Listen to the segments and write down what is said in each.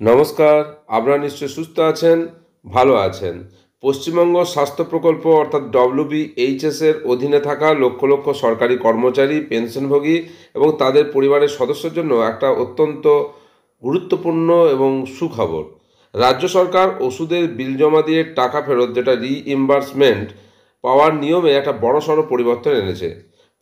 নমস্কার, আপনারা নিশ্চয়ই সুস্থ আছেন, ভালো আছেন। পশ্চিমবঙ্গ স্বাস্থ্য প্রকল্প অর্থাৎ WBHS এর অধীনে থাকা লক্ষ লক্ষ সরকারি কর্মচারী, পেনশনভোগী এবং তাদের পরিবারের সদস্যের জন্য একটা অত্যন্ত গুরুত্বপূর্ণ এবং সুখবর। রাজ্য সরকার ওষুধের বিল জমা দিয়ে টাকা ফেরত, যেটা রিইম্বার্সমেন্ট পাওয়ার নিয়মে একটা বড়সড় পরিবর্তন এনেছে।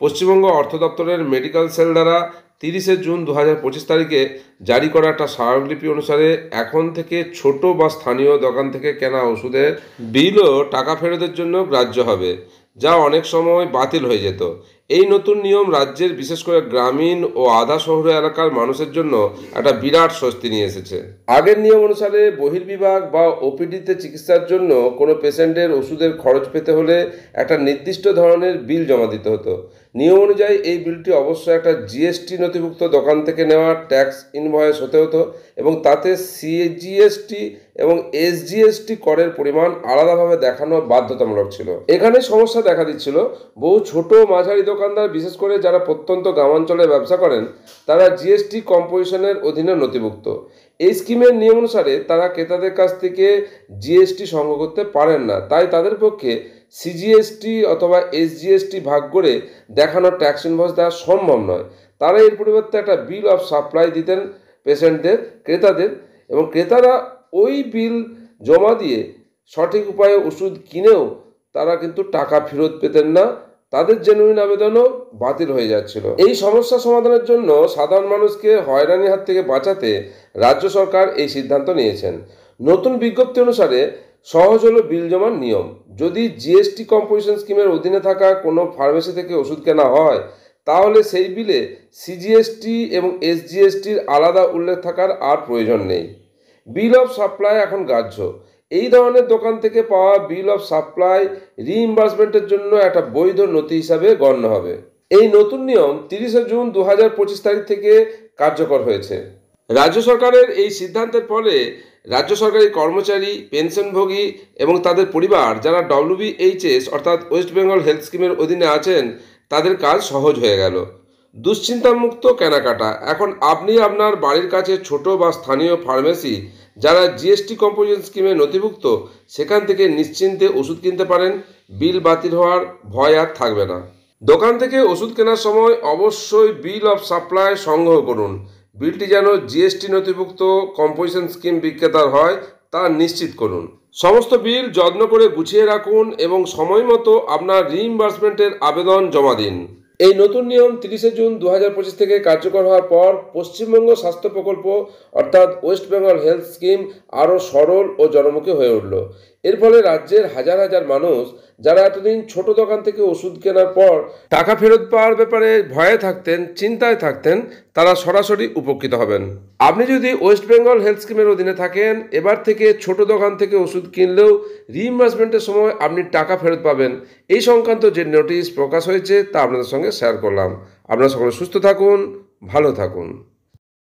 পশ্চিমবঙ্গ অর্থ দপ্তরের মেডিকেল সেল দ্বারা 30শে জুন 2025 তারিখে জারি করা একটা স্মারকলিপি অনুসারে এখন থেকে ছোট বা স্থানীয় দোকান থেকে কেনা ওষুধের বিলও টাকা ফেরতের জন্য গ্রাহ্য হবে, যা অনেক সময় বাতিল হয়ে যেত। এই নতুন নিয়ম রাজ্যের বিশেষ করে গ্রামীণ ও আধা শহুরে এলাকার মানুষের জন্য একটা বিরাট স্বস্তি নিয়ে এসেছে। আগের নিয়ম অনুসারে বহির্বিভাগ বা ওপিডিতে চিকিৎসার জন্য কোনো পেশেন্টের ওষুধের খরচ পেতে হলে একটা নির্দিষ্ট ধরনের বিল জমা দিতে হতো। নিয়ম অনুযায়ী এই বিলটি অবশ্যই একটা জিএসটি নথিভুক্ত দোকান থেকে নেওয়া ট্যাক্স ইনভয়েস হতে হতো এবং তাতে সিজিএসটি এবং এসজিএসটি করের পরিমাণ আলাদাভাবে দেখানো বাধ্যতামূলক ছিল। এখানে সমস্যা দেখা দিচ্ছিল। বহু ছোট মাঝারি দোকানদার, বিশেষ করে যারা প্রত্যন্ত গ্রামাঞ্চলে ব্যবসা করেন, তারা জিএসটি কম্পোজিশনের অধীনে নথিভুক্ত। এই স্কিমের নিয়ম অনুসারে তারা ক্রেতাদের কাছ থেকে জিএসটি সংগ্রহ করতে পারেন না, তাই তাদের পক্ষে সিজিএসটি অথবা এসজিএসটি ভাগ করে দেখানো ট্যাক্স ইনভয়েস দেওয়া সম্ভব নয়। তারা এর পরিবর্তে একটা বিল অফ সাপ্লাই দিতেন পেশেন্টদের, ক্রেতাদের, এবং ক্রেতারা ওই বিল জমা দিয়ে সঠিক উপায়ে ওষুধ কিনেও তারা কিন্তু টাকা ফেরত পেতেন না। তাদের জেনুইন আবেদনও বাতিল হয়ে যাচ্ছিল। এই সমস্যা সমাধানের জন্য সাধারণ মানুষকে হয়রানির হাত থেকে বাঁচাতে রাজ্য সরকার এই সিদ্ধান্ত নিয়েছেন। নতুন বিজ্ঞপ্তি অনুসারে সহজ হলো বিল জমার নিয়ম। যদি জিএসটি কম্পোজিশন স্কিমের অধীনে থাকা কোনো ফার্মেসি থেকে ওষুধ কেনা হয়, তাহলে সেই বিলে সিজিএসটি এবং এসজিএসটির আলাদা উল্লেখ থাকার আর প্রয়োজন নেই। বিল অফ সাপ্লাই এখন গ্রাহ্য। এই ধরনের দোকান থেকে পাওয়া বিল অফ সাপ্লাই রিইম্বার্সমেন্টের জন্য একটা বৈধ নথি হিসাবে গণ্য হবে। এই নতুন নিয়ম 30শে জুন 2025 তারিখ থেকে কার্যকর হয়েছে। রাজ্য সরকারের এই সিদ্ধান্তের ফলে রাজ্য সরকারি কর্মচারী, পেনশনভোগী এবং তাদের পরিবার যারা WBHS অর্থাৎ ওয়েস্ট বেঙ্গল হেলথ স্কিমের অধীনে আছেন, তাদের কাজ সহজ হয়ে গেল। দুশ্চিন্তামুক্ত কেনাকাটা। এখন আপনি আপনার বাড়ির কাছে ছোট বা স্থানীয় ফার্মেসি যারা জিএসটি কম্পোজিশন স্কিমে নথিভুক্ত, সেখান থেকে নিশ্চিন্তে ওষুধ কিনতে পারেন। বিল বাতিল হওয়ার ভয় আর থাকবে না। দোকান থেকে ওষুধ কেনার সময় অবশ্যই বিল অফ সাপ্লাই সংগ্রহ করুন। বিলটি যেন জিএসটি নথিভুক্ত কম্পোজিশন স্কিম বিক্রেতার হয় তা নিশ্চিত করুন। সমস্ত বিল যত্ন করে গুছিয়ে রাখুন এবং সময় মতো আপনার রিইম্বার্সমেন্টের আবেদন জমা দিন। এই নতুন নিয়ম 30শে জুন 2025 থেকে কার্যকর হওয়ার পর পশ্চিমবঙ্গ স্বাস্থ্য প্রকল্প অর্থাৎ ওয়েস্ট বেঙ্গল হেলথ স্কিম আরও সরল ও জনমুখী হয়ে উঠল। এর ফলে রাজ্যের হাজার হাজার মানুষ যারা এতদিন ছোট দোকান থেকে ওষুধ কেনার পর টাকা ফেরত পাওয়ার ব্যাপারে ভয়ে থাকতেন, চিন্তায় থাকতেন, তারা সরাসরি উপকৃত হবেন। আপনি যদি ওয়েস্ট বেঙ্গল হেলথ স্কিমের অধীনে থাকেন, এবার থেকে ছোট দোকান থেকে ওষুধ কিনলেও রিইম্বার্সমেন্টের সময় আপনি টাকা ফেরত পাবেন। এই সংক্রান্ত যে নোটিশ প্রকাশ হয়েছে তা আপনাদের সঙ্গে শেয়ার করলাম। আপনারা সকলে সুস্থ থাকুন, ভালো থাকুন।